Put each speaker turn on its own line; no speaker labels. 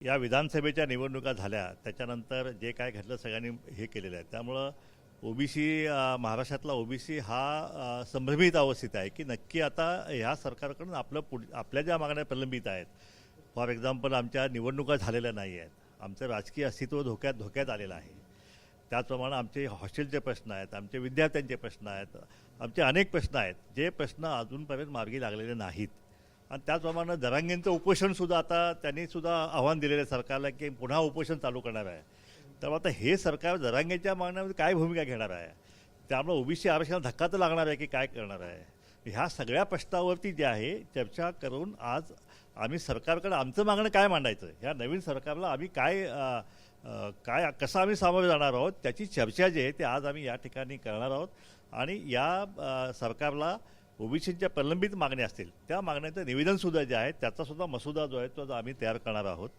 या विधानसभेच्या निवडणुका झाल्या त्याच्यानंतर जे काय घडलं सगळ्यांनी हे केलेलं आहे. त्यामुळं ओबीसी महाराष्ट्रातला ओबीसी हा संभ्रमित अवस्थेत आहे की नक्की आता ह्या सरकारकडून आपल्या ज्या मागण्या प्रलंबित आहेत, फॉर एक्झाम्पल आमच्या निवडणुका झालेल्या नाही आहेत, आमचं राजकीय अस्तित्व धोक्यात आलेलं आहे. त्याचप्रमाणे आमचे हॉस्टेलचे प्रश्न आहेत, आमचे विद्यार्थ्यांचे प्रश्न आहेत, आमचे अनेक प्रश्न आहेत जे प्रश्न अजूनपर्यंत मार्गी लागलेले नाहीत. आणि त्याचप्रमाणे जरांगेंचं उपोषणसुद्धा आता त्यांनीसुद्धा आव्हान दिलेलं आहे सरकारला की पुन्हा उपोषण चालू करणार आहे. तर आता हे सरकार जरांगेंच्या मागण्यामध्ये काय भूमिका घेणार आहे, त्यामुळे ओबीसी आरक्षणाला धक्का तर लागणार आहे की काय करणार आहे. ह्या सगळ्या प्रश्नावरती जे आहे चर्चा करून आज आम्ही सरकारकडे आमचं मागणं काय मांडायचं, ह्या नवीन सरकारला आम्ही कसं आम्ही सामोरे जाणार आहोत त्याची चर्चा जी आहे ते आज आम्ही या ठिकाणी करणार आहोत. आणि या सरकारला ओबीसीच्या प्रलंबित मागण्या असतील त्या मागण्यांचं निवेदनसुद्धा जे आहे त्याचासुद्धा मसुदा जो आहे तो आम्ही तयार करणार आहोत.